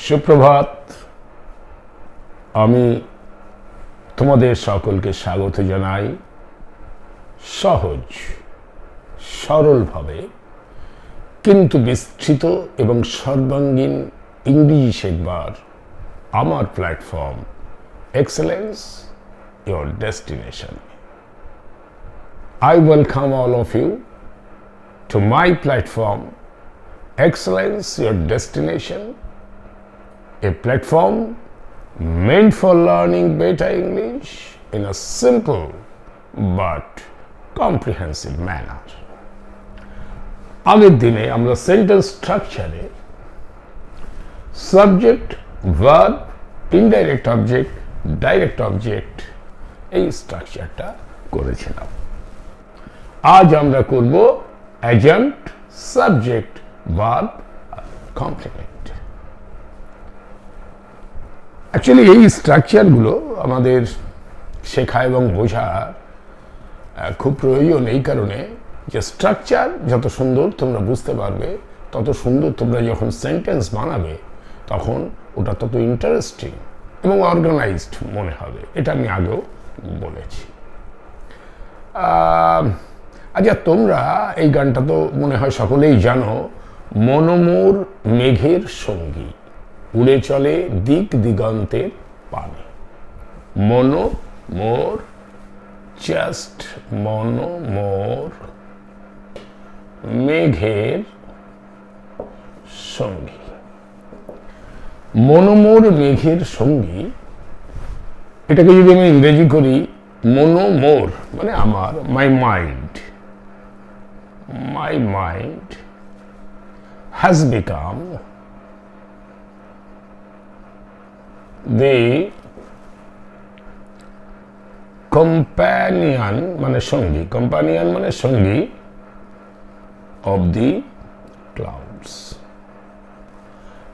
সুপ্রভাত। আমি তোমাদের সকলকে স্বাগত জানাই সহজ সরলভাবে কিন্তু বিস্তৃত এবং সর্বাঙ্গীন ইংরেজি শেখবার আমার platform excellence your destination. I welcome all of you to my platform Excellence Your Destination, a platform meant for learning better English in a simple but comprehensive manner. আগের দিনে আমরা সেন্টেন্স স্ট্রাকচারে subject, verb, indirect object, direct object এই স্ট্রাকচারটা করেছিলাম। আজ আমরা করব adjunct, subject, verb, complement. Actually এই স্ট্রাকচারগুলো আমাদের শেখা এবং বোঝা খুব প্রয়োজন, এই কারণে যে স্ট্রাকচার যত সুন্দর তোমরা বুঝতে পারবে, তত সুন্দর তোমরা যখন সেন্টেন্স বানাবে তখন ওটা তত ইন্টারেস্টিং এবং অর্গানাইজড মনে হবে। এটা আমি আগেও বলেছি। আচ্ছা, তোমরা এই গানটা তো মনে হয় সকলেই জানো, মনোমোর মেঘের সঙ্গী উড়ে চলে দিক দিগন্তের পানে। মনোমোর, জাস্ট মনোমোর মেঘের সঙ্গী। মনোমোর মেঘের সঙ্গী, এটাকে যদি আমি ইংরেজি করি, মনোমোর মানে আমার, my mind has become the companion মানে সঙ্গী, companion মানে সঙ্গী of the clouds।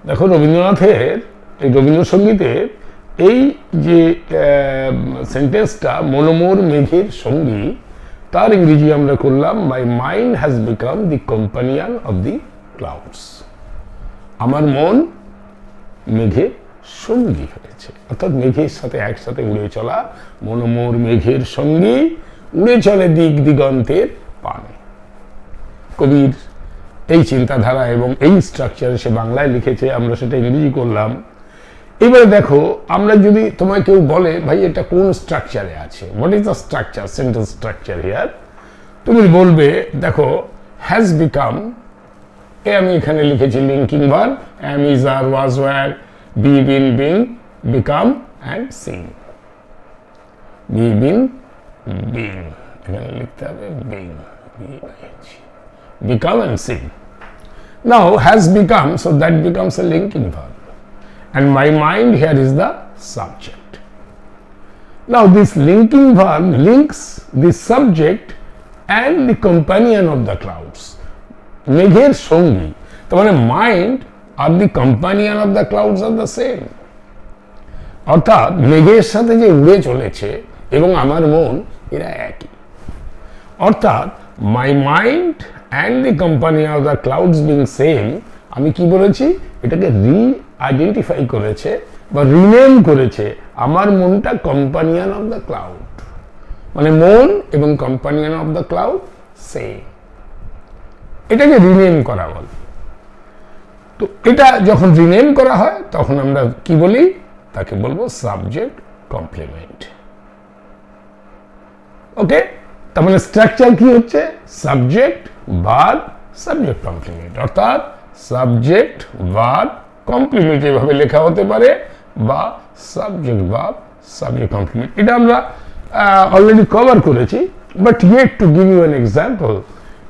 দেখো, রবীন্দ্রনাথের এই রবীন্দ্রসঙ্গীতের এই যে সেন্টেন্সটা মনোমোর মেঘের সঙ্গী, তার ইংরেজি আমরা করলাম my mind has become the companion of the clouds. আমার মন মেঘের সঙ্গী হয়েছে, অর্থাৎ মেঘের সাথে একসাথে উড়ে চলা। মনোমোর মেঘের সঙ্গী উড়ে চলে দিক দিগন্তের পানে। কবির এই চিন্তাধারা এবং এই স্ট্রাকচারে সে বাংলায় লিখেছে, আমরা সেটা ইংরেজি করলাম। এবারে দেখো, আমরা যদি তোমায় কেউ বলে ভাই এটা কোন স্ট্রাকচারে আছে, what is the structure, sentence structure here, তুমি বলবে দেখো হ্যাজ বিকাম, আমি এখানে লিখেছি linking verb, am, is, are, was, were, be, been, being, become and seen। be, been, being, এখানে লিখতে হবে being, become and seen। Now has become, so that becomes a linking verb, and my mind here is the subject. Now this linking verb links the subject and the companion of the clouds, মেঘের সঙ্গী। তার মানে mind are the companion of the clouds are the same, অর্থাৎ মেঘের সাথে যে উড়ে চলেছে এবং আমার মন এরা একই। অর্থাৎ my mind and the companion of the clouds being same, আমি কি বলেছি, এটাকে আইডেন্টিফাই করেছে বা রিনেম করেছে, আমার মনটা কম্পানিয়ান অফ দ্য ক্লাউড, মানে মন এবং কম্পানিয়ান অফ দ্য ক্লাউড সেম, এটাকে রিনেম করা বলে। তো এটা যখন রিনেম করা হয় তখন আমরা কি বলি, তাকে বলবো সাবজেক্ট কমপ্লিমেন্ট। ওকে, তার মানে স্ট্রাকচার কি হচ্ছে, সাবজেক্ট ভার্ব সাবজেক্ট কমপ্লিমেন্ট, অর্থাৎ সাবজেক্ট ভার্ব কমপ্লিমেন্ট এভাবে লেখা হতে পারে, বা সাবজেক্ট ভার্ব সাবজেক্ট কমপ্লিমেন্ট। এটা আমরা অলরেডি কভার করেছি, but yet to give you an example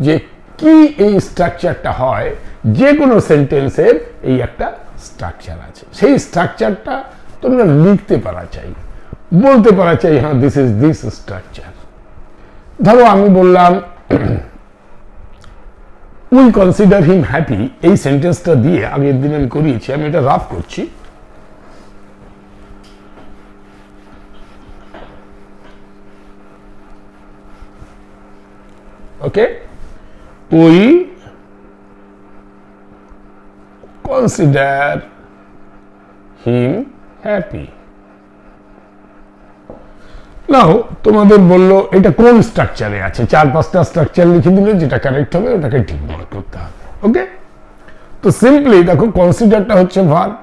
যে কি এই স্ট্রাকচারটা হয়। যে কোনো সেন্টেন্সের এই একটা স্ট্রাকচার আছে, সেই স্ট্রাকচারটা তোমরা লিখতে পারা চাই, বলতে পারা চাই, হ্যাঁ দিস ইজ দিস স্ট্রাকচার। ধরো আমি বললাম উই কনসিডার হিম হ্যাপি, এই সেন্টেন্সটা দিয়ে আগের দিন আমি করিয়েছি, আমি এটা রাফ করছি। ওকে, উই consider him happy. নাও তোমাদের বললো এটা কোন স্ট্রাকচারে আছে, 4-5টা স্ট্রাকচার লিখে দিলে যেটা কারেক্ট হবে ওটাকে ঠিক মনে করতে হবে। ওকে, তো সিম্পলি দেখো কনসিডারটা হচ্ছে ভার্ব।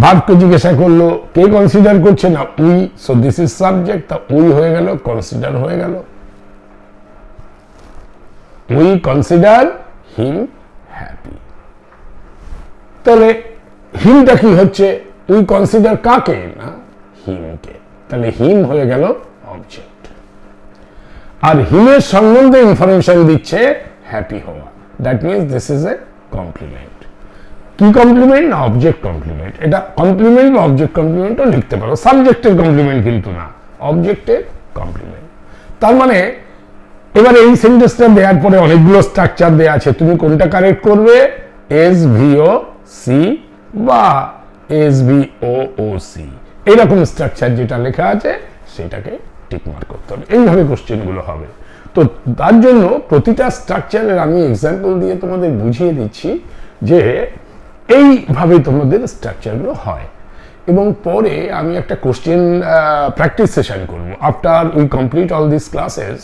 ভার্বকে জিজ্ঞাসা করলো কে কনসিডার করছে না, we, so this is subject, তা উই হয়ে গেল, কনসিডার হয়ে গেল। We consider him happy. তাহলে হিমটা কি হচ্ছে, উই কনসিডার কাকে না, হিমকে, তাহলে হিম হয়ে গেল অবজেক্ট। আর হিমের সম্বন্ধে ইনফরমেশন দিচ্ছে হ্যাপি হওয়া, that means this is a complement. কি কমপ্লিমেন্ট না, অবজেক্ট কমপ্লিমেন্ট। এটা কমপ্লিমেন্ট বা অবজেক্ট কমপ্লিমেন্টও লিখতে পারো, সাবজেক্টের কমপ্লিমেন্ট কিন্তু না, অবজেক্টের কমপ্লিমেন্ট। তার মানে এবার এই সেন্টেন্সটা দেওয়ার পরে অনেকগুলো স্ট্রাকচার দেওয়া আছে, তুমি কোনটা কারেক্ট করবে, এস ভিও সি বা এস ভি ও সি, এইরকম স্ট্রাকচার যেটা লেখা আছে সেটাকে টিক মার্ক করতে হবে। এইভাবে কোশ্চেনগুলো হবে। তো তার জন্য প্রতিটা স্ট্রাকচারের আমি এক্সাম্পল দিয়ে তোমাদের বুঝিয়ে দিচ্ছি যে এইভাবে তোমাদের স্ট্রাকচারগুলো হয়। এবং পরে আমি একটা কোশ্চেন প্র্যাকটিস সেশন করবো after we complete all this classes.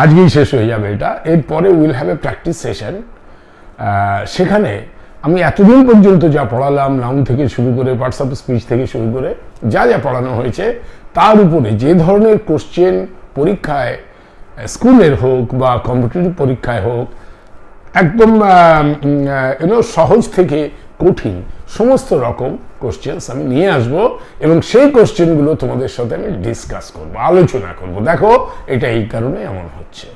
আজকেই শেষ হয়ে যাবে এটা, এরপরে will have a practice session. সেখানে আমি এতদিন পর্যন্ত যা পড়ালাম, নাউন থেকে শুরু করে পার্টস অফ স্পিচ থেকে শুরু করে যা যা পড়ানো হয়েছে, তার উপরে যে ধরনের কোশ্চেন পরীক্ষায়, স্কুলের হোক বা কম্পিটিটিভ পরীক্ষায় হোক, একদম সহজ থেকে কঠিন সমস্ত রকম কোশ্চেন্স আমি নিয়ে আসব এবং সেই কোশ্চেনগুলো তোমাদের সাথে আমি ডিসকাস করব, আলোচনা করব। দেখো এটা এই কারণে এমন হচ্ছে,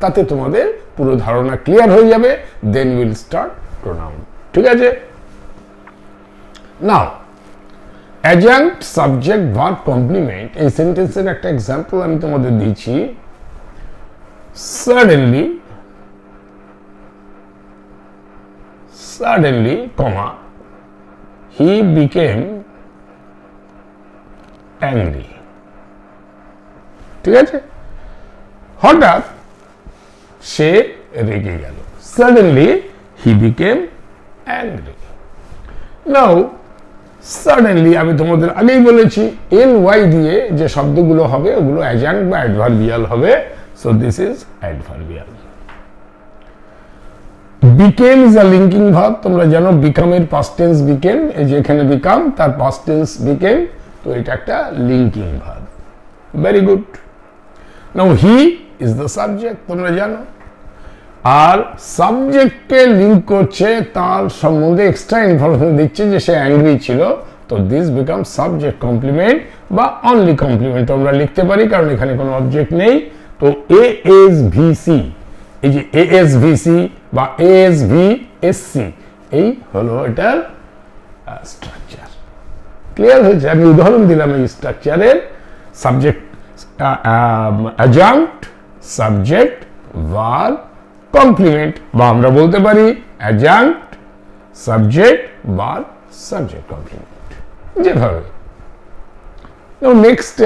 তাতে তোমাদের পুরো ধারণা ক্লিয়ার হয়ে যাবে। Then will start pronoun. ঠিক আছে? Now adjunct, subject, verb, complement, এই সেন্টেন্সের একটা এক্সাম্পল আমি তোমাদের দিচ্ছি। Suddenly, comma, he became angry. ঠিক আছে? হঠাৎ সে রেগে গেল। Suddenly he became angry. Now suddenly আমি তোমাদের আগেই বলেছি ly দিয়ে যে শব্দগুলো হবে ওগুলো অ্যাডজাঙ্ক্ট বা অ্যাডভার্বিয়াল হবে। So this is adverbial. Became is a linking verb, তোমরা জানো become এর past tense became, এই যে এখানে become তার past tense became, তো এটা একটা linking verb. Very good. Now he is the subject, তোমরা জানো, আর সাবজেক্টকে লিঙ্ক করছে, তার সম্বন্ধে এক্সট্রা ইনফরমেশন দিচ্ছে যে সে অ্যাংরি ছিল, তো দিস বিকাম সাবজেক্ট কমপ্লিমেন্ট বা অনলি কমপ্লিমেন্ট আমরা লিখতে পারি, কারণ এখানে কোনো অবজেক্ট নেই। তো এএসভিসি, এই যে এএসভিসি বা এএসভিএসসি, এই হলো এটার স্ট্রাকচার। ক্লিয়ার হয়েছে? আমি উদাহরণ দিলাম এই স্ট্রাকচারের, subject, adjunct, subject, verb, complement, বা আমরা বলতে পারি adjunct, subject, verb, subject, complement, যেভাবে। নেক্সট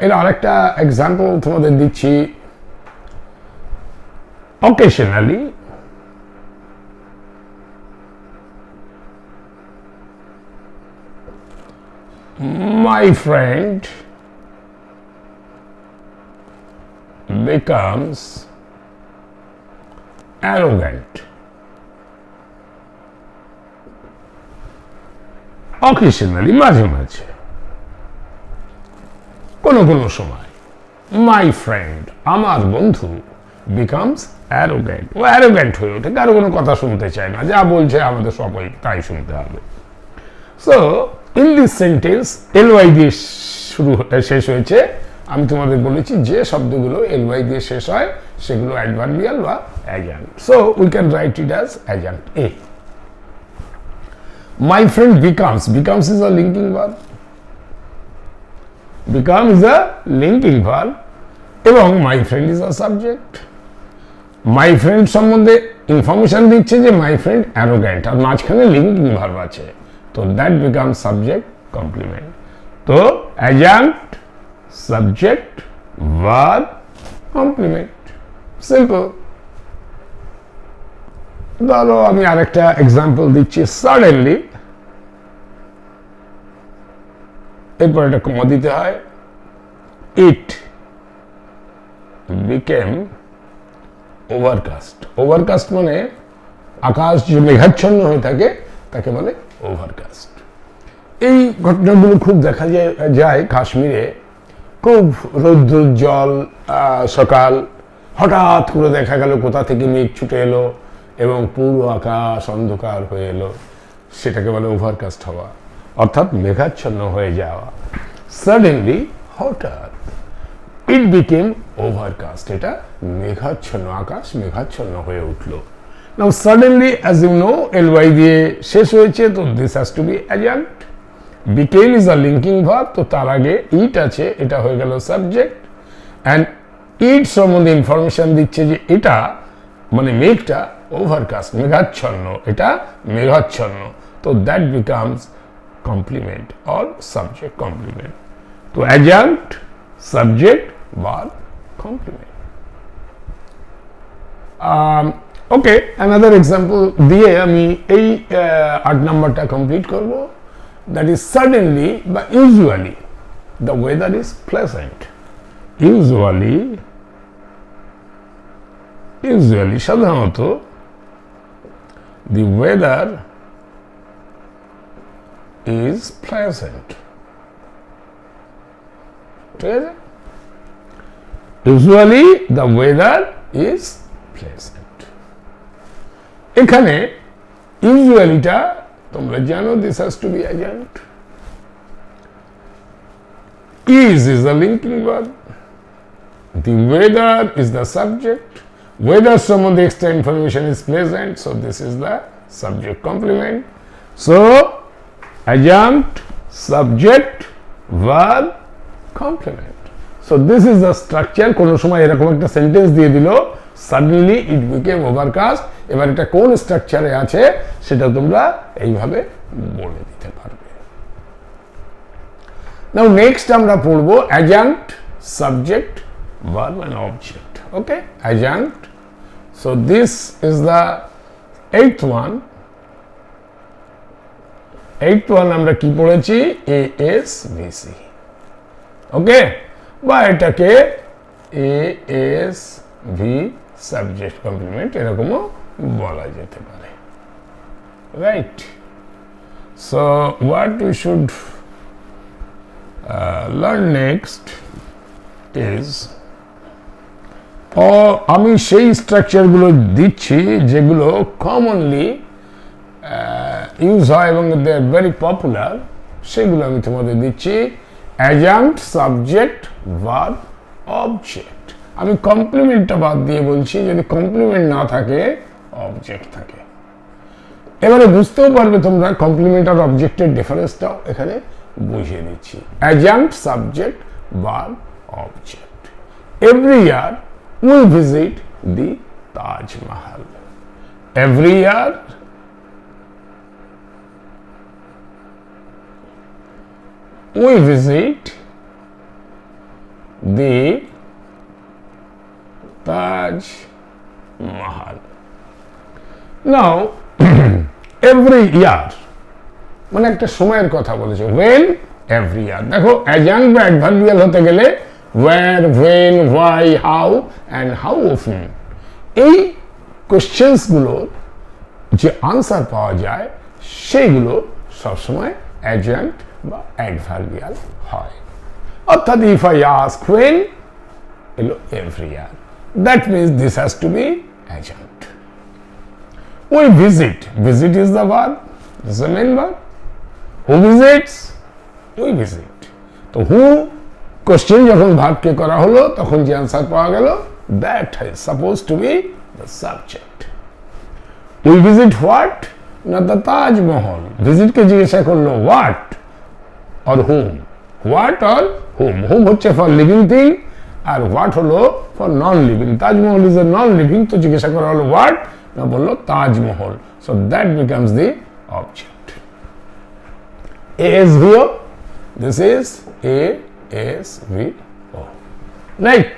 এর আরেকটা এক্সাম্পল তোমাদের দিচ্ছি। Occasionally, my friend becomes arrogant. Occasionally, মাঝে মাঝে, কোনো কোনো সময়, my friend, আমার বন্ধু, becomes arrogant, ও arrogant হয়ে ওঠে, কারো কোনো কথা শুনতে চায় না, যা বলছে আমাদের সবাই তাই শুনতে হবে। So in this sentence ly দিয়ে শেষ হয়েছে। আমি তোমাদের বলেছি যে শব্দগুলো ly দিয়ে শেষ হয় সেগুলো অ্যাডভার্বিয়াল বা অ্যাডজাঙ্ক্ট। So we can write it as অ্যাডজাঙ্ক্ট A. My friend becomes, becomes is a linking verb, become is a linking verb, এবং my friend is a subject. My friend সম্বন্ধে ইনফরমেশন দিচ্ছে যে my friend arrogant, আর মাঝখানে linking verb আছে, তো that becomes subject complement. তো adjunct, subject, verb, complement, simple. ধরো আমি আরেকটা এক্সাম্পল দিচ্ছি। Suddenly এরপর একটা কমা দিতে হয়। ইট বিকেম ওভারকাস্ট। ওভারকাস্ট মানে আকাশ যে মেঘাচ্ছন্ন হয়ে থাকে তাকে বলে ওভারকাস্ট। এই ঘটনাগুলো খুব দেখা যায় কাশ্মীরে। খুব রৌদ্রোজ্জ্বল সকাল, হঠাৎ করে দেখা গেল কোথা থেকে মেঘ ছুটে এলো এবং পুরো আকাশ অন্ধকার হয়ে এলো, সেটাকে বলে ওভারকাস্ট হওয়া, অর্থাৎ মেঘাচ্ছন্ন হয়ে যাওয়া। সাডেনলি, হঠাৎ, ইট বিকেম ওভারকাস্ট, এটা মেঘাচ্ছন্ন, আকাশ মেঘাচ্ছন্ন হয়ে উঠলো। Now suddenly as you know ly দিয়ে শেষ হয়েছে, তো this has to be adjunct. Became is a linking verb, তো তার আগে ইট আছে, এটা হয়ে গেল সাবজেক্ট। অ্যান্ড ইট সম্বন্ধে ইনফরমেশন দিচ্ছে যে এটা মানে মেঘটা ওভারকাস্ট, মেঘাচ্ছন্ন, এটা মেঘাচ্ছন্ন, তো that becomes complement or subject complement. তো adjunct, subject, verb, complement. Okay, another example দিয়ে আমি এই 8 নাম্বারটা কমপ্লিট করব। দ্যাট ইজ সাডেনলি বা usually the weather is pleasant. Usually সাধারণত the weather is pleasant. ঠিক আছে? Usually the weather is pleasant. এখানে ইউজুয়ালিটা তোমরা জানো, this has to be adjunct. Is the linking verb. The weather is the subject. Weather সম্বন্ধে extra information is pleasant, so this is the subject complement. So adjunct, subject, verb, complement. So this is the structure. কোনো সময় এরকম একটা sentence দিয়ে দিল, suddenly it became overcast, এবার এটা কোন স্ট্রাকচারে আছে সেটা তোমরা এইভাবে বলে দিতে পারবে। Now next আমরা পড়ব adjunct, subject, verb and object. Okay, adjunct. So this is the 8th one. 8th one আমরা কি পড়েছি? ASVC. ওকে, বা এটাকে ASV সাবজেক্ট কমপ্লিমেন্ট এরকমও বলা যেতে পারে, right? So what we should learn next is, আমি সেই স্ট্রাকচারগুলো দিচ্ছি যেগুলো কমনলি ইউজ হয় এবং দে আর ভেরি পপুলার, সেগুলো আমি তোমাদের দিচ্ছি। অ্যাডজাঙ্ক্ট, সাবজেক্ট, ভার্ব, অবজেক্ট। আমি কমপ্লিমেন্টটা বাদ দিয়ে বলছি, যদি কমপ্লিমেন্ট না থাকে অবজেক্ট থাকে। এবারে বুঝতেও পারবে তোমরা কমপ্লিমেন্ট আর অবজেক্টের ডিফারেন্সটাও এখানে বুঝিয়ে দিচ্ছি। অ্যাডজাঙ্ক্ট, subject, verb, object. Every year we visit the Taj Mahal. Every year we visit the Taj Mahal. Now every year মানে একটা সময়ের কথা বলেছে, when, every year। দেখো অ্যাডজাঙ্ক্ট বা অ্যাডভার্বিয়াল হতে গেলে where, when, why, how and how often, এই কোশ্চেন্সগুলোর যে আনসার পাওয়া যায় সেইগুলো সবসময় অ্যাডজাঙ্ক্ট বা অ্যাডভার্বিয়াল হয়। অর্থাৎ ইফ আই আস্ক when, এলো every year, that means this has to be adjunct. We visit, visit is the verb, this is the main verb. Who visits? We visit. তো who কোশ্চেন যখন ভার্বকে করা হলো তখন যে আনসার পাওয়া গেল, that is suppose to be the subject. We visit what? না দ্য তাজমহল। ভিজিটকে জিজ্ঞাসা করলো what or whom, what or whom. Whom হচ্ছে ফর লিভিং থিং আর হোয়াট হলো for non living. Taj Mahal is a non living, তো জিজ্ঞাসা করা হলো হোয়াট, না বললো Taj Mahal. So that becomes the object. ASVO, this is ASVO, right?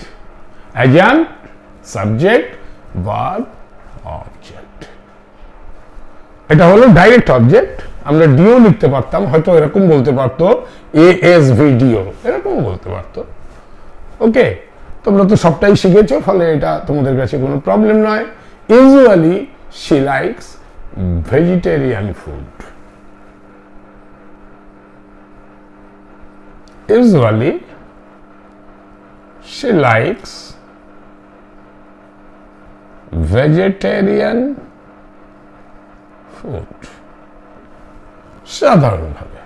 Adjunct, subject, verb, object. এটা হলো ডাইরেক্ট অবজেক্ট, আমরা ডিও লিখতে পারতাম, হয়তো এরকম বলতে পারতো ASVDO, এরকম বলতে পারতো। ওকে, তোমরা তো সবটাই শিখেছো, ফলে এটা তোমাদের কাছে কোনো প্রবলেম নয়। Usually she likes vegetarian food. Usually she likes vegetarian food. সাধারণভাবে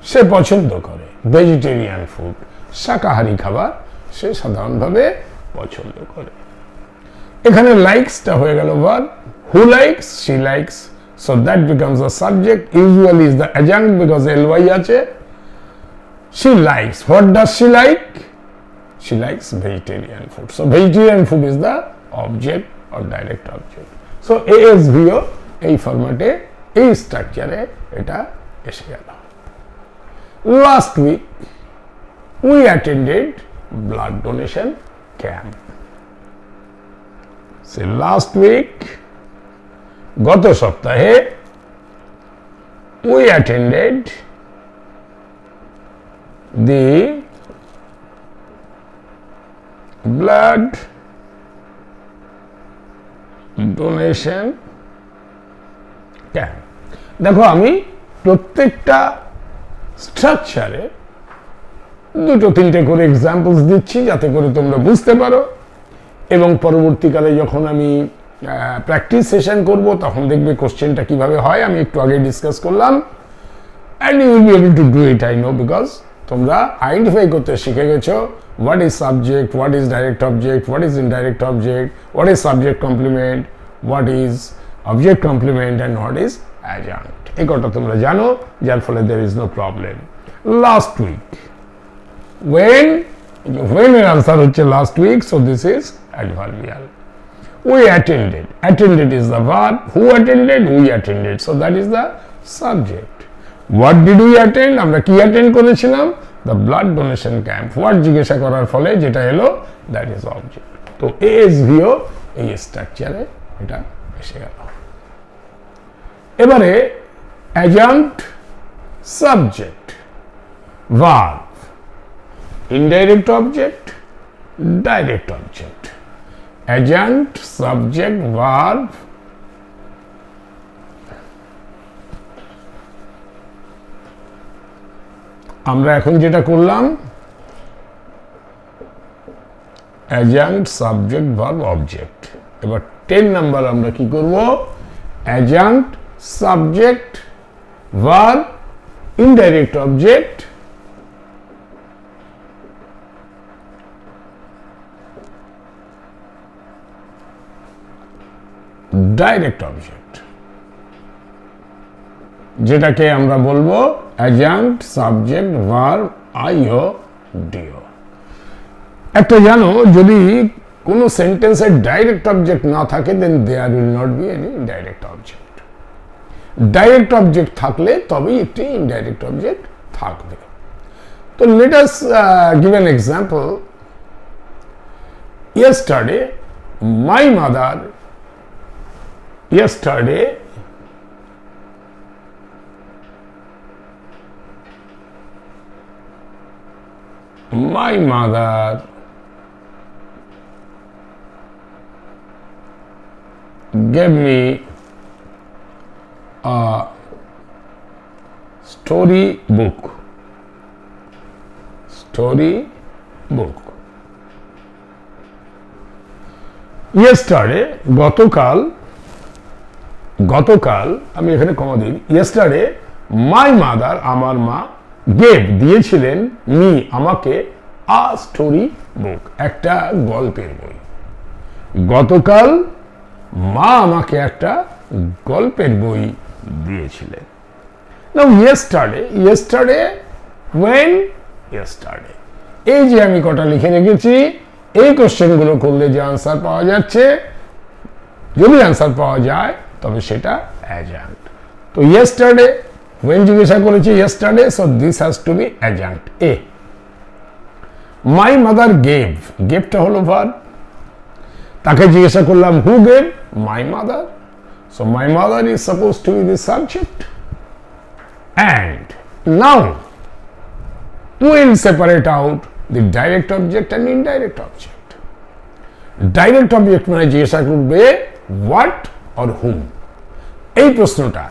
সে পছন্দ করে ভেজিটেরিয়ান ফুড, শাকাহারী খাবার সে সাধারণভাবে পছন্দ করে। এখানে লাইকসটা হয়ে গেল verb. Who likes? she likes, so that becomes the subject. Usually is the adjunct because ly আছে। she likes, what does she like? She likes vegetarian food, so vegetarian food is the object or direct object. So ASVO এই ফরম্যাটে, এই স্ট্রাকচারে এটা এসে গেল। Last week we attended blood donation camp. Say last week, গত সপ্তাহে we attended the blood donation camp. দেখো আমি প্রত্যেকটা স্ট্রাকচারে দুটো তিনটে করে এক্সাম্পলস দিচ্ছি যাতে করে তোমরা বুঝতে পারো, এবং পরবর্তীকালে যখন আমি প্র্যাকটিস সেশন করব তখন দেখবে কোশ্চেনটা কিভাবে হয়। আমি একটু আগে ডিসকাস করলাম, and you will be able to do it, I know, because তোমরা আইডেন্টিফাই করতে শিখে গেছো what is subject, what is direct object, what is indirect object, what is subject complement, what is object complement, and what is adjunct. এই কথা তোমরা জানো, যার ফলে there is no problem. Last week, when এর আনসার হচ্ছে last week, so this is adverbial. We attended, attended is the verb, who attended? We attended, so that is the subject. What did we attend? আমরা কি attend করেছিলাম? The blood donation camp. What জিজ্ঞাসা করার ফলে যেটা এলো, that is object. তো ASVO এই স্ট্রাকচারে এটা এসে গেল। এবারে adjunct, subject, verb, indirect object, direct object, adjunct, subject, verb, আমরা এখন যেটা করলাম adjunct, subject, verb, object। এবার 10 নাম্বার আমরা কি করব? adjunct, subject, verb, indirect object, direct object, যেটাকে আমরা বলবো adjunct, subject, verb, IO DO. একটা জানো, যদি কোনো সেন্টেন্সের ডাইরেক্ট অবজেক্ট না থাকে then there will not be any direct object. Direct object থাকলে তবেই একটি ইনডাইরেক্ট অবজেক্ট থাকবে। তো let us give an example. Yesterday my mother, yesterday my mother gave me a story book. Yesterday, গতকাল আমি এখানে কমা দিই, ইয়েস্টারডে মাই মাদার, আমার মা, গেভ দিয়েছিলেন, মি আমাকে, আ স্টোরি বুক একটা গল্পের বই। গতকাল মা আমাকে একটা গল্পের বই দিয়েছিলেন। নাও ইয়েস্টারডে when yesterday, এই যে আমি কটা লিখে রেখেছি, এই কোশ্চেনগুলো করলে যে আনসার পাওয়া যাচ্ছে, যদি আনসার পাওয়া যায় তবে সেটা adjunct। তো yesterday when জিজ্ঞাসা করেছি yesterday, so this has to be adjunct A। my mother gave, গেভটা হলো verb, তাকে জিজ্ঞাসা করলাম who gave? my mother, so my mother is supposed to be the subject। And now we'll separate out the direct object and indirect object. Direct object মানে জিজ্ঞাসা করবে what or whom। এই প্রশ্নটা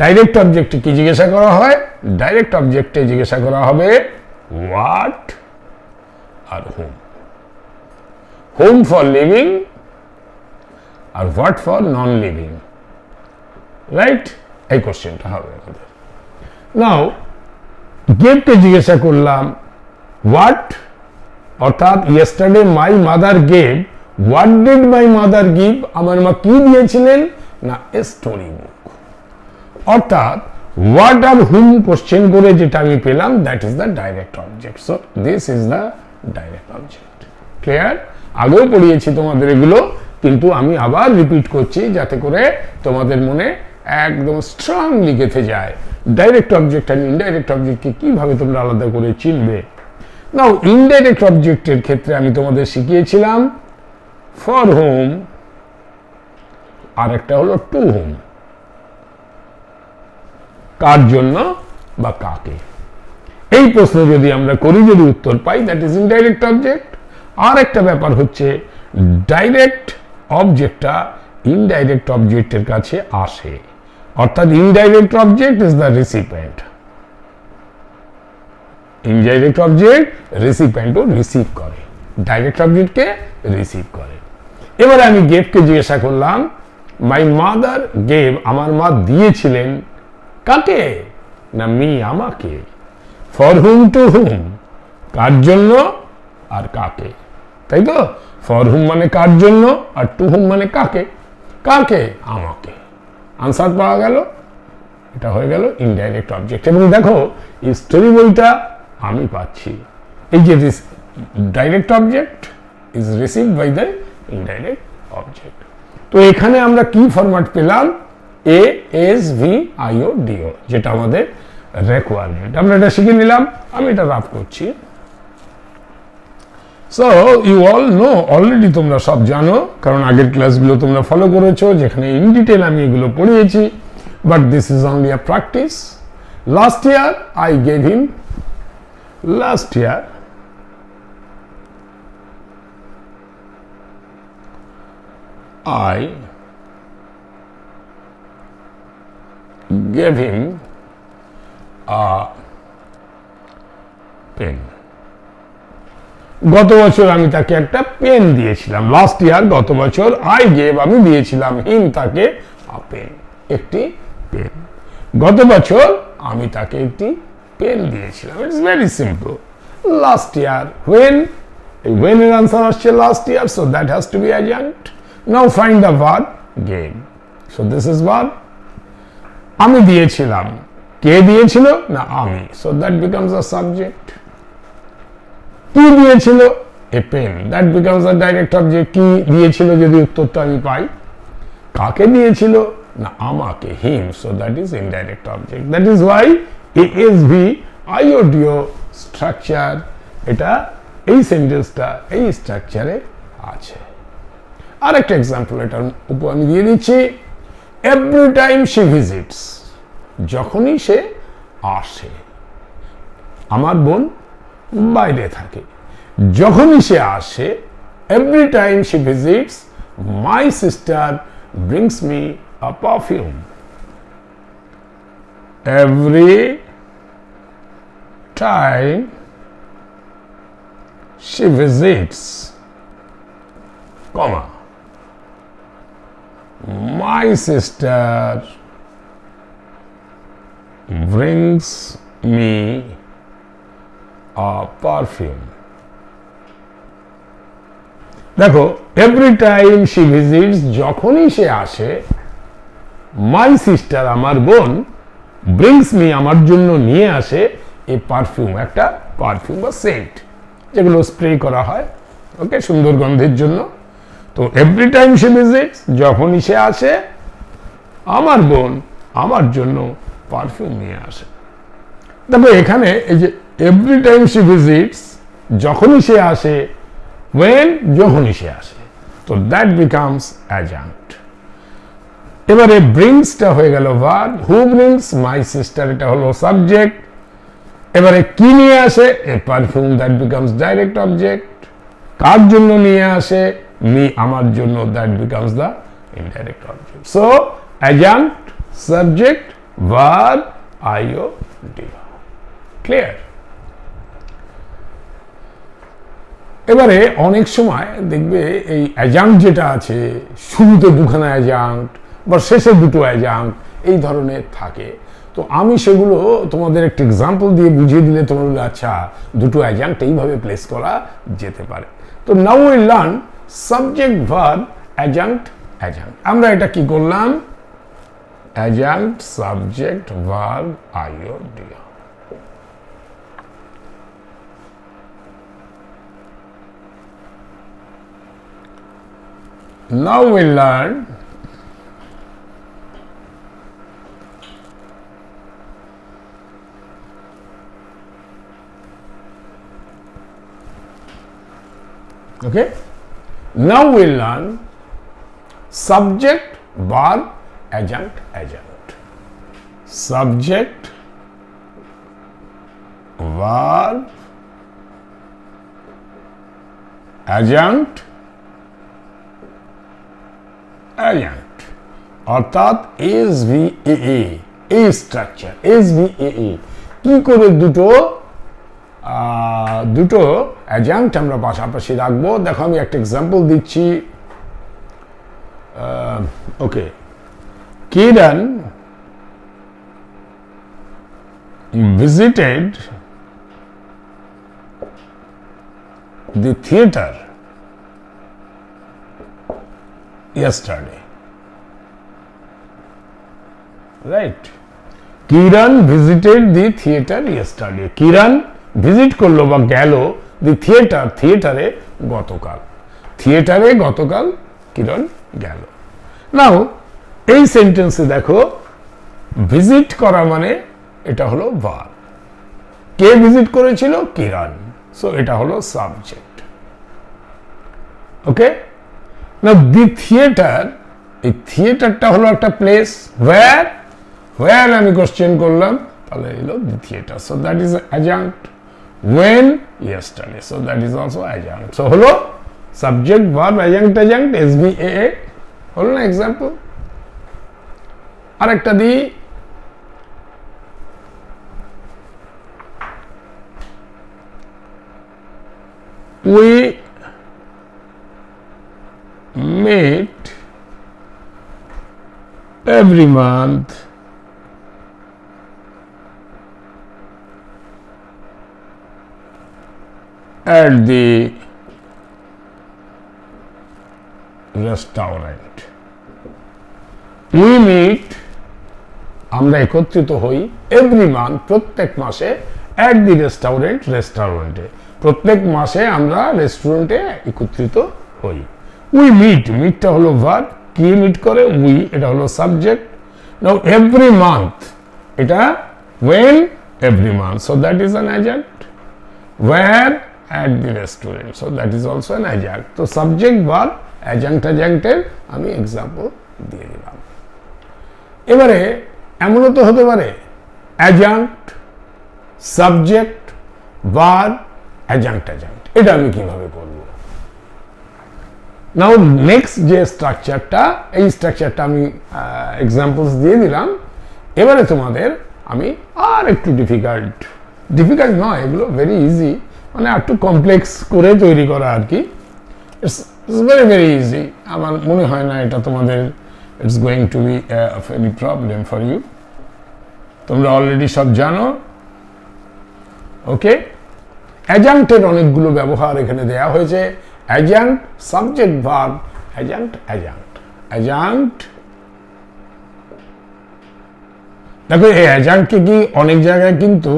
direct অবজেক্টে কি জিজ্ঞাসা করা হয়? ডাইরেক্ট অবজেক্টে জিজ্ঞাসা করা হবে what আর whom। whom for living আর what for non living, right? এই কোশ্চেনটা হবে আমাদের। নাও গেভকে জিজ্ঞাসা করলাম হোয়াট, অর্থাৎ yesterday my mother gave, what did my mother give, আমার মা কি দিয়েছিলেন? না এ স্টোরি বুক। অর্থাৎ হোয়াট আর হুম কোশ্চেন করে যেটা আমি পেলাম that is the direct object. So this is the direct object. Clear? আগেও পড়িয়েছি তোমাদের এগুলো, কিন্তু আমি আবার রিপিট করছি যাতে করে তোমাদের মনে একদম স্ট্রংলি গেঁথে যায় ডাইরেক্ট অবজেক্ট আর ইনডাইরেক্ট অবজেক্টকে কিভাবে তোমরা আলাদা করে চিনবে। নাও ইনডাইরেক্ট অবজেক্টের ক্ষেত্রে আমি তোমাদের শিখিয়েছিলাম ফর হোম আর একটা হলো টু হোম, কার জন্য বা কাকে। এই প্রশ্ন যদি আমরা করি, যদি উত্তর পাই দ্যাট ইজ ইনডাইরেক্ট অবজেক্ট। আর একটা ব্যাপার হচ্ছে ডাইরেক্ট অবজেক্টটা ইনডাইরেক্ট অবজেক্টের কাছে আসে, অর্থাৎ indirect object is the recipient. Indirect object রিসিপিয়েন্টও রিসিভ করে, ডাইরেক্ট অবজেক্টকে রিসিভ করে। এবারে আমি গেভকে জিজ্ঞাসা করলাম মাই মাদার গেভ, আমার মা দিয়েছিলেন কাকে? না মি, আমাকে। ফর হুম টু হুম, কার জন্য আর কাকে, তাই তো? ফর হুম মানে কার জন্য আর টু হুম মানে কাকে। কাকে? আমাকে। আনসার পাওয়া গেল, এটা হয়ে গেল ইনডাইরেক্ট অবজেক্ট। এবং দেখো এই স্টোরি বইটা আমি পাচ্ছি, এই যে direct object is received by the indirect object. তো এখানে আমরা কি ফরম্যাট পেলাম? A S V I O D O, যেটা আমাদের রিকোয়ারমেন্ট। আমরা এটা শিখে নিলাম, আমি এটা রাফ করছি। So you all know, already তোমরা সব জানো, কারণ আগের ক্লাসগুলো তোমরা ফলো করেছো যেখানে ইন ডিটেল আমি এগুলো পড়িয়েছি। But this is only a practice. Last year I gave him, last year I gave him a pen. গত বছর আমি তাকে একটা পেন দিয়েছিলাম। লাস্ট ইয়ার, গত বছর, আই গেভ আমি দিয়েছিলাম হিম তাকে আ পেন, একটি পেন। গত বছর আমি তাকে একটি পেন দিয়েছিলাম। It's very simple. Last year when, when এর আনসার আসছে last year, so that has to be adjunct. Now find the verb gave. So this is verb. আমি দিয়েছিলাম, কে দিয়েছিল? না আমি, so that becomes a subject. কি দিয়েছিল? a pen, that becomes a direct object. কি দিয়েছিল যদি উত্তরটা আমি পাই। কাকে দিয়েছিল? না আমাকে, him, so that is indirect object. That is why ASV IODO structure এটা এই সেন্টেন্সটা এই স্ট্রাকচারে আছে। আর একটা এক্সাম্পল এটার উপর আমি দিয়ে দিচ্ছি। এভরি টাইম শি ভিজিটস, যখনই সে আসে। আমার বোন বাইরে থাকে, যখনই সে আসে। Every time she visits my sister brings me a perfume. Every time she visits, comma, my sister brings me a perfume. দেখো এভরি টাইম শি ভিজিটস, যখনই সে আসে। মাই সিস্টার আমার বোন, ব্রিংস মি আমার জন্য নিয়ে আসে, এ পারফিউম একটা পারফিউম বা সেন্ট, যেগুলো স্প্রে করা হয় ওকে সুন্দর গন্ধের জন্য। তো এভরি টাইম শি ভিজিটস, যখনই সে আসে, আমার বোন আমার জন্য পারফিউম নিয়ে আসে। দেখো এখানে এই যে এভরি টাইম শি ভিজিটস, যখনই সে আসে, when, যখনই সে আসে, তো দ্যাট বিকামস অ্যাডজাঙ্ক্ট। এবারে ব্রিংসটা হয়ে গেল verb, who brings my sister এটা হলো সাবজেক্ট। এবারে কি নিয়ে আসে, a perfume that becomes direct object. কার জন্য নিয়ে আসে, মি আমার জন্য, that becomes the indirect object. So adjunct, subject, verb, IO DO. Clear? এবারে অনেক সময় দেখবে এই অ্যাডজাঙ্ক্ট যেটা আছে শুরুতে দুখানা অ্যাডজাঙ্ক্ট বা শেষে দুটো অ্যাডজাঙ্ক্ট এই ধরনের থাকে। তো আমি সেগুলো তোমাদের একটা এক্সাম্পল দিয়ে বুঝিয়ে দিলে তোমরা বলবে আচ্ছা দুটো অ্যাডজাঙ্ক্ট এইভাবে প্লেস করা যেতে পারে। তো now we learn subject verb adjunct adjunct. আমরা এটা কি করলাম, adjunct subject verb IO DO. Now we learn okay, now we learn subject verb adjunct adjunct. Subject verb adjunct adjunct অর্থাৎ SVAA এই স্ট্রাকচার SVAA কি করে দুটো অ্যাডজাঙ্ক্ট আমরা পাশাপাশি রাখবো। দেখো আমি একটা এক্সাম্পল দিচ্ছি। ওকে, কিরণ visited the theater yesterday. Right? Kiran visited the theater yesterday. Kiran visit করলো বা গেল the theater, থিয়েটারে গতকাল। থিয়েটারে গতকাল কিরণ গেল। নাও এই সেন্টেন্সে দেখো ভিজিট করা মানে এটা হলো ভার্ব। কে ভিজিট করেছিল? কিরণ। সো এটা হলো সাবজেক্ট। ওকে, না দি থিয়েটার, এই থিয়েটারটা হলো একটা প্লেস। হোয়ার আমি কোশ্চেন করলাম, তাহলে এলো the theatre. So that is adjunct. when yesterday, so that is also adjunct. So হলো subject verb adjunct adjunct SVAA হলো না এক্সাম্পল। আরেকটা দিই, we meet every month at the restaurant. We meet আমরা একত্রিত হই এভরি মান্থ প্রত্যেক মাসে at the restaurant রেস্টুরেন্টে। প্রত্যেক মাসে আমরা রেস্টুরেন্টে একত্রিত হই। we মিটটা হলো ভার্ব, কি মিট করে? we এটা হলো সাবজেক্ট। নাও এভরি মান্থ এটা when every month, so that is an adjunct. where at the restaurant, so that is also an adjunct. তো সাবজেক্ট ভার্ব অ্যাডজাঙ্ক্ট অ্যাডজাঙ্ক্টের আমি এক্সাম্পল দিয়ে দিলাম। এবারে এমনও তো হতে পারে অ্যাডজাঙ্ক্ট সাবজেক্ট ভার্ব অ্যাডজাঙ্ক্ট অ্যাডজাঙ্ক্ট। এটা আমি কিভাবে করব? নাও নেক্সট যে স্ট্রাকচারটা, এই স্ট্রাকচারটা আমি এক্সাম্পলস দিয়ে দিলাম। এবারে তোমাদের আমি আর একটু ডিফিকাল্ট নয়, এগুলো ভেরি ইজি, মানে একটু কমপ্লেক্স করে তৈরি করা আর কি। It's very very easy. আমার মনে হয় না এটা তোমাদের it's going to be any problem for you. তোমরা অলরেডি সব জানো। ওকে, অ্যাডজাঙ্ক্টের অনেকগুলো ব্যবহার এখানে দেয়া হয়েছে। Adjunct subject verb adjunct adjunct adjunct. দেখো এই অ্যাডজাঙ্ক্টকে কি অনেক জায়গায় কিন্তু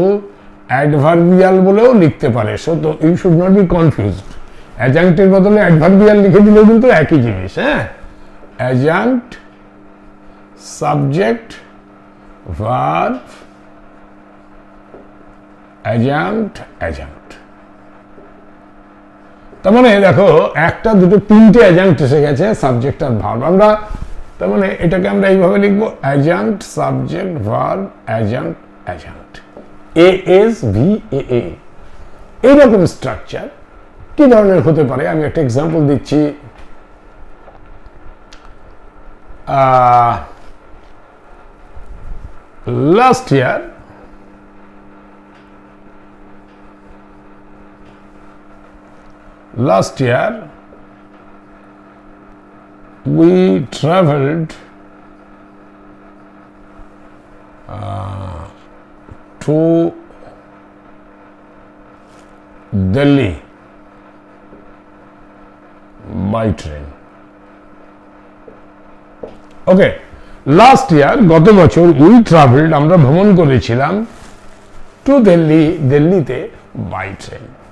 অ্যাডভার্বিয়াল বলেও লিখতে পারে। সো তো you should not be confused. অ্যাডজাঙ্ক্টের বদলে অ্যাডভার্বিয়াল লিখে দিলেও কিন্তু একই জিনিস। হ্যাঁ, অ্যাডজাঙ্ক্ট সাবজেক্ট ভার্ব অ্যাডজাঙ্ক্ট অ্যাডজাঙ্ক্ট। তার মানে দেখো একটা দুটো তিনটে অ্যাডজাঙ্ক্ট এসে গেছে সাবজেক্ট আর ভার্ব। আমরা তার মানে এটাকে আমরা এইভাবে লিখবো adjunct subject verb adjunct adjunct A S V A A. এইরকম স্ট্রাকচার কি ধরনের হতে পারে আমি একটা এক্সাম্পল দিচ্ছি। last year we traveled to Delhi by train. Okay, last year গত বছর উই ট্রাভেলড আমরা ভ্রমণ করেছিলাম টু দিল্লি দিল্লিতে বাই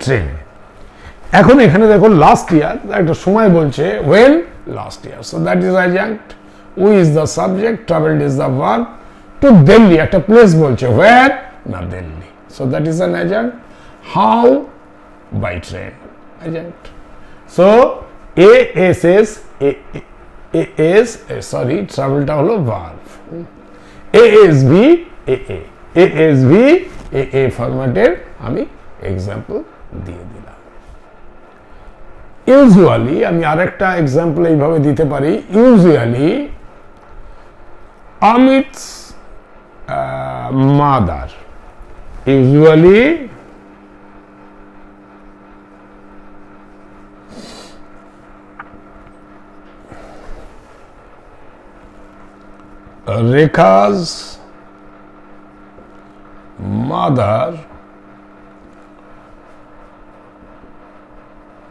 ট্রেনে। এখন এখানে দেখো লাস্ট ইয়ার একটা সময় বলছে when last year, so that is adjunct, we is the subject, travelled is the verb, to Delhi একটা প্লেস বলছে ওয়্যার না Delhi, so that is an adjunct. How by train adjunct. So A S S sorry ট্রাভেলটা হলো verb, এএসভি এএসভি এ ফরম্যাটের আমি example দিয়ে দিলাম। Usually আমি আরেকটা এক্সাম্পল এইভাবে দিতে পারি, usually অমিত's mother, usually Rekha's mother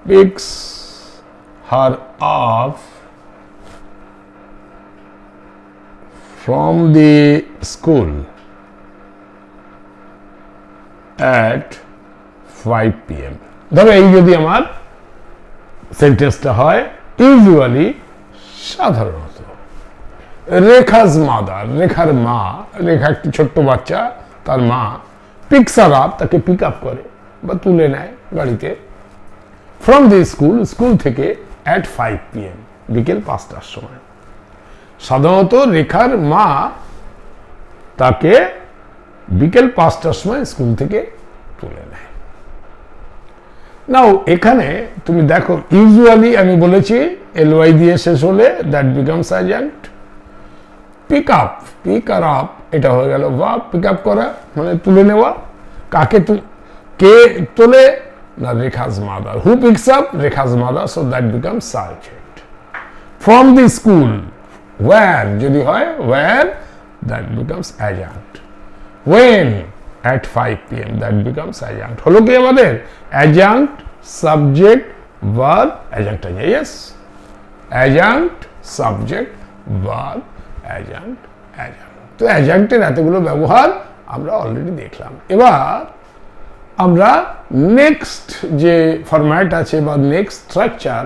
picks her up from the school at 5 p.m. ধরো এই যদি আমার সেন্টেন্সটা হয় ইউজুয়ালি সাধারণত রেখাজ মাদার রেখার মা, রেখা একটি ছোট্ট বাচ্চা, তার মা পিকস হার আপ তাকে পিক আপ করে বা তুলে নেয় গাড়িতে, ফ্রম দি স্কুল স্কুল থেকে অ্যাট 5 p.m. বিকেল 5টার সময়। সাধারণত রেখার মা তাকে বিকেল 5টার সময় স্কুল থেকে তুলে নেয়। নাও এখানে তুমি দেখো ইউজুয়ালি আমি বলেছি এলওয়াই দিয়ে শেষ হলে that becomes adjunct. Pick up pick আর আপ এটা হয়ে গেল ভার্ব, পিক আপ করা মানে তুলে নেওয়া। কাকে কে তোলে না Rekha's mother, who picks up Rekha's mother, so that becomes subject. From the school where যদি হয় where that becomes adjunct. When at 5 p.m. that becomes adjunct. হলো কি আমাদের adjunct subject verb adjunct আছে, yes, adjunct subject verb adjunct adjunct। তো adjunct এর এতগুলো ব্যবহার আমরা অলরেডি দেখলাম। এবার আমরা নেক্সট যে ফরম্যাট আছে বা next structure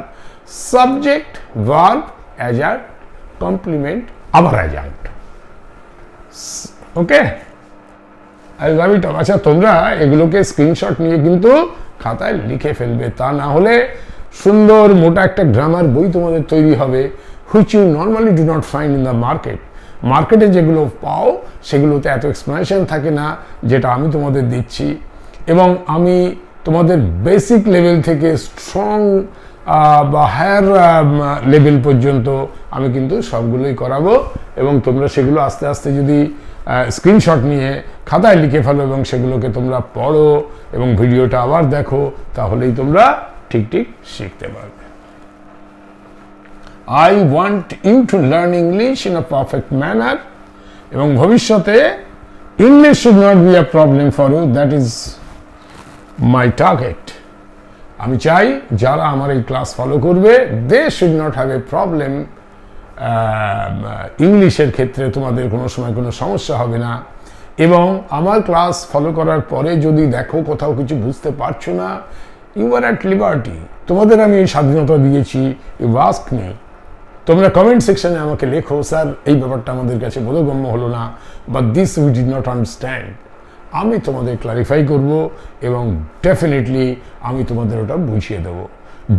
subject verb adjunct complement আবার adjunct। ওকে, আচ্ছা তোমরা এগুলোকে স্ক্রিনশট নিয়ে কিন্তু খাতায় লিখে ফেলবে, তা না হলে সুন্দর মোটা একটা গ্রামার বই তোমাদের তৈরি হবে, which you normally do not find in the market. মার্কেটে যেগুলো পাও সেগুলোতে এত এক্সপ্লেনেশন থাকে না যেটা আমি তোমাদের দিচ্ছি, এবং আমি তোমাদের বেসিক লেভেল থেকে স্ট্রং বা হায়ার লেভেল পর্যন্ত আমি কিন্তু সবগুলোই করাবো, এবং তোমরা সেগুলো আস্তে আস্তে যদি স্ক্রিনশট নিয়ে খাতায় লিখে ফেলো এবং সেগুলোকে তোমরা পড়ো এবং ভিডিওটা আবার দেখো, তাহলেই তোমরা ঠিক ঠিক শিখতে পারবে। I want you to learn English in a perfect manner, এবং ভবিষ্যতে English should not be a problem for you, that is my target। আমি চাই যারা আমার এই ক্লাস ফলো করবে they should not have a problem, ইংলিশের ক্ষেত্রে তোমাদের কোনো সময় কোনো সমস্যা হবে না। এবং আমার ক্লাস ফলো করার পরে যদি দেখো কোথাও কিছু বুঝতে পারছো না, ইউ আর অ্যাট লিবার্টি, তোমাদের আমি এই স্বাধীনতা দিয়েছি, ইউ আস্ক মি। তোমরা কমেন্ট সেকশনে আমাকে লেখো স্যার এই ব্যাপারটা আমাদের কাছে বোধগম্য হলো না, বা this we did not understand. আমি তোমাদের ক্লারিফাই করব এবং ডেফিনেটলি আমি তোমাদের ওটা বুঝিয়ে দেবো।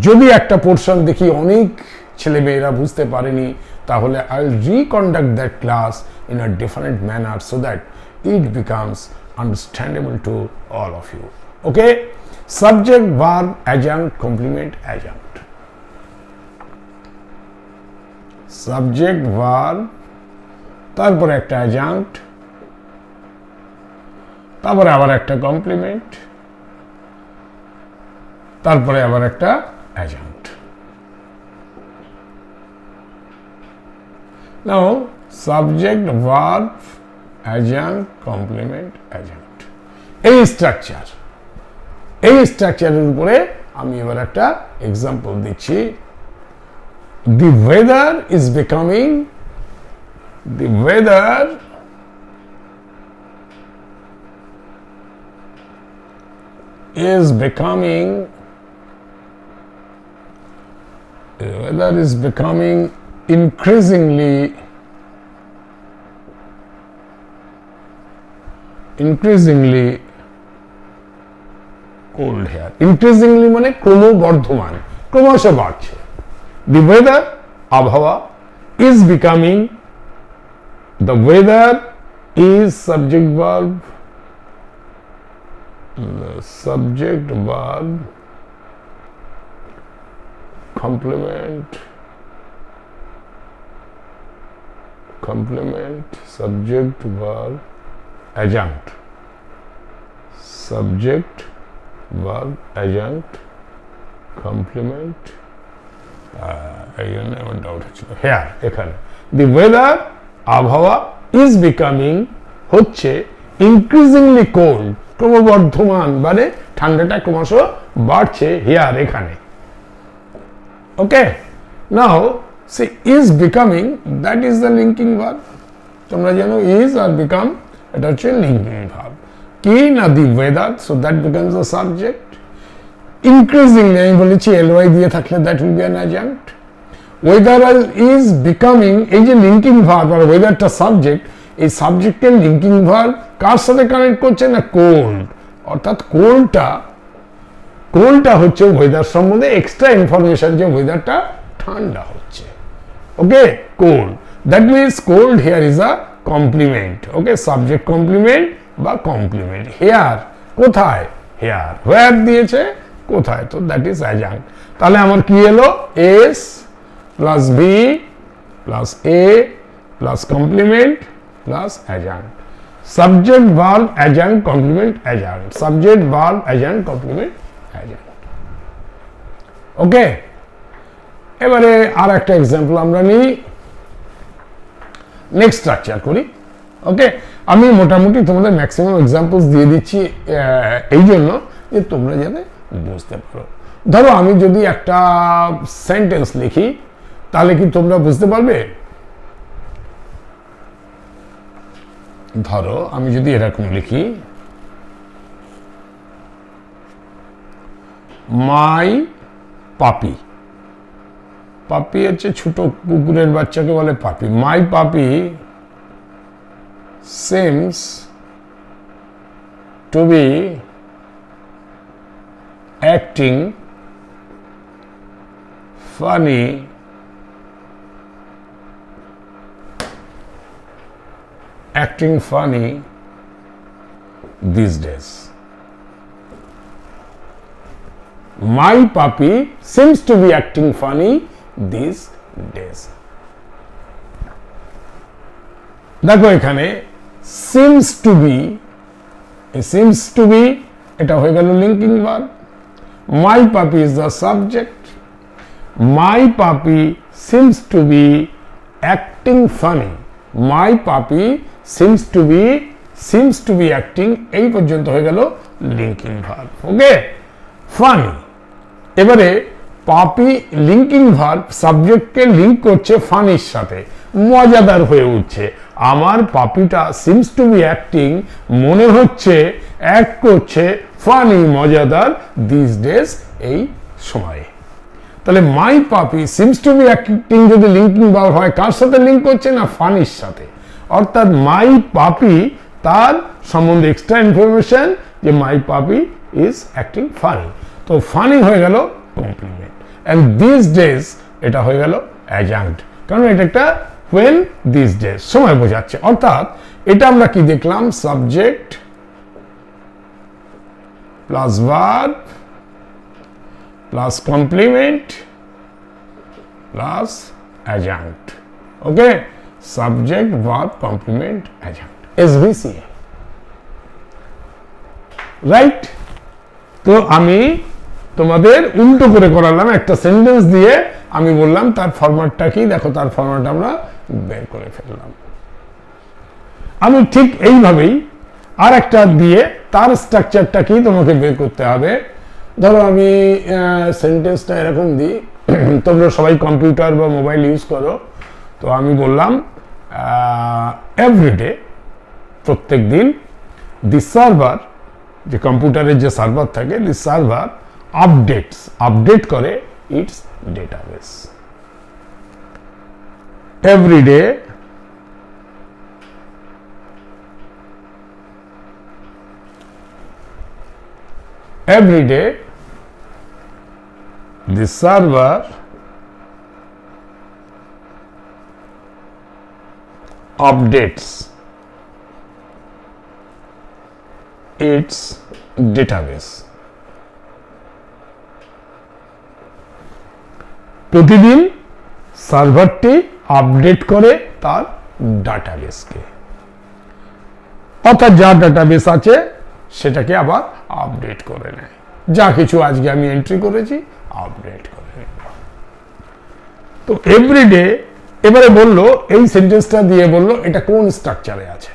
যদি একটা পোর্শন দেখি অনেক ছেলেমেয়েরা বুঝতে পারেনি, তাহলে I will reconduct that class in a different manner so that it becomes understandable to all of you. Okay, subject, verb, adjunct, complement, adjunct. Subject, verb, তারপরে একটা অ্যাডজাঙ্ক্ট, তারপরে আবার একটা কমপ্লিমেন্ট, তারপরে আবার একটা adjunct. Now subject, verb, adjunct, complement, adjunct, এই স্ট্রাকচারের উপরে আমি এবার একটা এক্সাম্পল দিচ্ছি। The weather is becoming increasingly cold here. Increasingly মানে ক্রমবর্ধমান, ক্রমশ বাড়ছে। The weather, আবহাওয়া, is becoming, the weather is subject verb, complement, subject verb, adjunct, subject verb, adjunct, complement, এই জন্য আমার ডাউট হচ্ছিল। হ্যাঁ, এখানে দি ওয়েদার, আবহাওয়া, ইজ বিকামিং হচ্ছে ইনক্রিজিংলি কোল্ড, ক্রমবর্ধমান, মানে ঠান্ডাটা ক্রমশ বাড়ছে হিয়ার, এখানে। Okay, now say is becoming, that is the linking verb. তোমরা জানো ইজ আর বিকাম, এটা হচ্ছে লিঙ্কিং ভার্ব। কি না the weather, so that becomes the subject. Increasingly আমি বলেছি ly দিয়ে থাকলে that will be an অ্যাডজাঙ্ক্ট। Weather is becoming, এই যে লিঙ্কিং ভার্ব আর ওয়েদারটা সাবজেক্ট, এই সাবজেক্টের লিঙ্কিং ভার্ব কার সাথে কানেক্ট করছে না কোল্ড, অর্থাৎ কোল্ডটা হচ্ছে ওয়েদার সম্বন্ধে এক্সট্রা ইনফরমেশন যে ওয়েদারটা ঠান্ডা হচ্ছে। Okay, cold, that means cold here is a complement. Okay, subject complement বা কমপ্লিমেন্ট। হেয়ার কোথায়, হেয়ার হোয়ার দিয়েছে কোথায়, তো দ্যাট ইজ অ্যাডজাঙ্ক্ট। তাহলে আমার কি এলো, S plus B plus A plus complement plus adjunct. Subject, verb, adjunct, complement, adjunct, subject, verb, adjunct, complement, adjunct. Okay, এবারে আর একটা এক্সাম্পল আমরা নিই, নেক্সট স্ট্রাকচার করি। ওকে, আমি মোটামুটি তোমাদের ম্যাক্সিমাম এক্সাম্পলস দিয়ে দিচ্ছি এই জন্য যে তোমরা যাতে বুঝতে পারো। ধরো আমি যদি একটা সেন্টেন্স লিখি, তাহলে কি তোমরা বুঝতে পারবে? ধরো আমি যদি এরকম লিখি, মাই পাপি, পাপি হচ্ছে ছোট কুকুরের বাচ্চাকে বলে পাপি। মাই পাপি seems to be acting funny these days. My puppy seems to be acting funny these days. দেখো এখানে seems to be, এটা হয়ে গেল linking verb. My puppy is the subject. My puppy seems to be acting funny. My puppy seems to be acting, এই পর্যন্ত হয়ে গেল linking verb. ওকে, funny. এবারে পাপি লিঙ্কিং ভার্ব সাবজেক্টকে লিঙ্ক করছে ফানির সাথে, মজাদার হয়ে উঠছে। আমার পাপিটা সিমস টু বি অ্যাক্টিং, মনে হচ্ছে অ্যাক্ট করছে ফানি, মজাদার, দিস ডেজ, এই সময়ে। তাহলে মাই পাপি সিমস টু বি অ্যাক্টিং যদি লিঙ্কিং ভার্ব হয়, কার সাথে লিঙ্ক করছে না ফানির সাথে। অর্থাৎ মাই পাপি, তার সম্বন্ধে এক্সট্রা ইনফরমেশন যে মাই পাপি ইজ অ্যাক্টিং ফানি, তো ফানি হয়ে গেল কমপ্লিমেন্ট। অ্যান্ড দিস ডেজ, এটা হয়ে গেল অ্যাডজাঙ্ক্ট, কারণ এটা একটা when these days সময় বোঝাচ্ছে। অর্থাৎ এটা আমরা কি দেখলাম, subject plus verb plus complement plus adjunct. Okay, subject verb complement adjunct, SVC, right. তো আমি তোমাদের উল্টো করে করালাম, একটা সেন্টেন্স দিয়ে আমি বললাম তার ফরম্যাটটা কি, দেখো তার ফরম্যাট আমরা বের করে ফেললাম। আমি ঠিক এইভাবেই আর একটা দিয়ে তার স্ট্রাকচারটা কি তোমাকে বের করতে হবে। ধরো আমি সেন্টেন্সটা এরকম দিই, তোমরা সবাই কম্পিউটার বা মোবাইল ইউজ করো, তো আমি বললাম এভরিডে, প্রত্যেক দিন, দি সার্ভার, যে কম্পিউটারের যে সার্ভার থাকে, দি সার্ভার আপডেট করে its database. Everyday the server updates its database. প্রতিদিন সার্ভারটি আপডেট করে তার ডাটাবেসকে, অর্থাৎ যা ডাটাবেস আছে সেটাকে আবার আপডেট করে নেয়। যা কিছু আজকে আমি এন্ট্রি করেছি আপডেট করে নেয়। তো এভরিডে এবারে বললো, এই সেন্টেন্সটা দিয়ে বললো এটা কোন স্ট্রাকচারে আছে,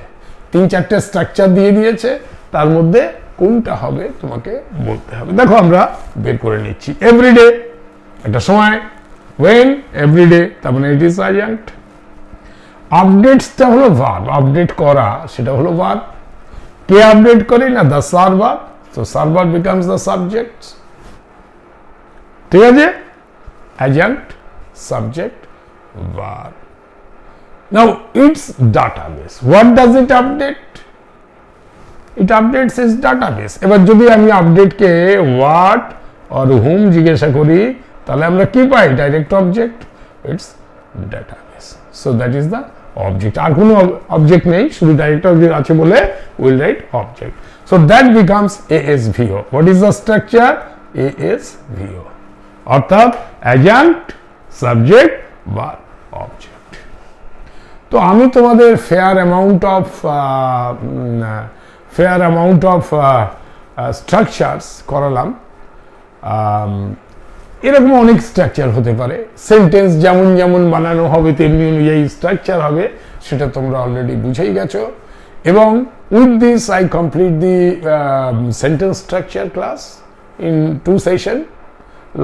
3-4টে স্ট্রাকচার দিয়ে দিয়েছে, তার মধ্যে কোনটা হবে তোমাকে বলতে হবে। দেখো আমরা বের করে নিচ্ছি। এভরিডে একটা সময়, when এভরিডে, তার মানে ইট ইজ adjunct। আপডেটসটা হলো ভার্ব, আপডেট করা সেটা হলো ভার্ব। কে আপডেট করে না, the server, so server becomes the subject, ঠিক আছে, adjunct, subject, verb. Now its database, what does it update? It updates its database. এবার যদি আমি আপডেটকে what or whom জিজ্ঞাসা করি, তাহলে আমরা কি পাই, direct object, it's database, so that is the object। আর কোনো অবজেক্ট নেই, শুধু ডাইরেক্ট অবজেক্ট আছে বলে will write object. So that becomes ASVO. What is the structure? ASVO, অর্থাৎ adjunct, subject, verb, object। তো আমি তোমাদের ফেয়ার অ্যামাউন্ট অফ স্ট্রাকচারস করালাম। এরকম অনেক স্ট্রাকচার হতে পারে, সেন্টেন্স যেমন যেমন বানানো হবে তেমনি অনুযায়ী স্ট্রাকচার হবে, সেটা তোমরা অলরেডি বুঝেই গেছো। এবং with this I complete the sentence structure class in 2 session।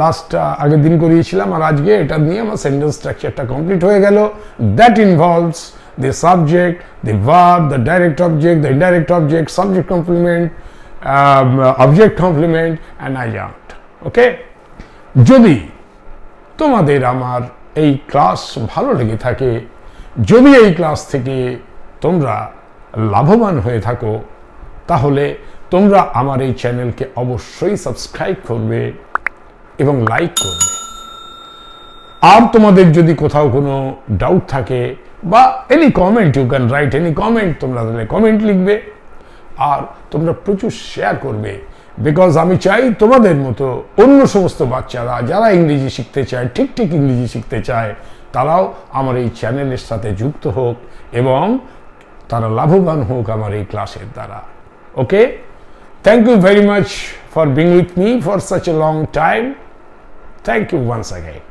Last আগের দিন করিয়েছিলাম, আর আজকে এটা নিয়ে আমার সেন্টেন্স স্ট্রাকচারটা কমপ্লিট হয়ে গেল। That involves the subject, the verb, the direct object, the indirect object, subject complement, object complement and adjunct। ওকে, যদি তোমাদের আমার এই ক্লাস ভালো লেগে থাকে, যদি এই ক্লাস থেকে তোমরা লাভবান হয়ে থাকো, তাহলে তোমরা আমার এই চ্যানেলকে অবশ্যই সাবস্ক্রাইব করবে এবং লাইক করবে। আর তোমাদের যদি কোথাও কোনো ডাউট থাকে বা any comment, you can write any comment, তোমরা তাহলে কমেন্ট লিখবে। আর তোমরা প্রচুর শেয়ার করবে, বিকজ আমি চাই তোমাদের মতো অন্য সমস্ত বাচ্চারা যারা ইংরেজি শিখতে চায়, ঠিক ইংরেজি শিখতে চায়, তারাও আমার এই চ্যানেলের সাথে যুক্ত হোক এবং তারা লাভবান হোক আমার এই ক্লাসের দ্বারা। Okay, thank you very much for being with me for such a long time. Thank you once again.